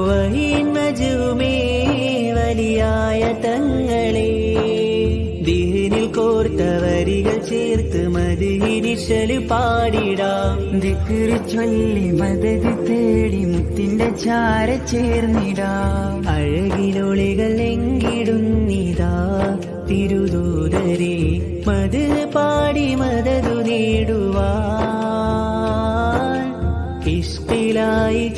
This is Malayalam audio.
വഹീൻ മജ്മേ വലിയായ തങ്ങളെ ദീനിൽ കോർത്ത വരികൾ ചേർത്ത് മദ്ഹിനിശല് പാടിടാം. ദിക്റ് ചൊല്ലി മദത് തേടി മുത്തിന്റെ ചാര ചേർന്നിടാം. അഴകിലൊളികൾ എങ്കിടുന്നിതാ തിരുദൂതരെ മദ് പാടി മദതു നേടുവാൻ ഇഷ്കിലായി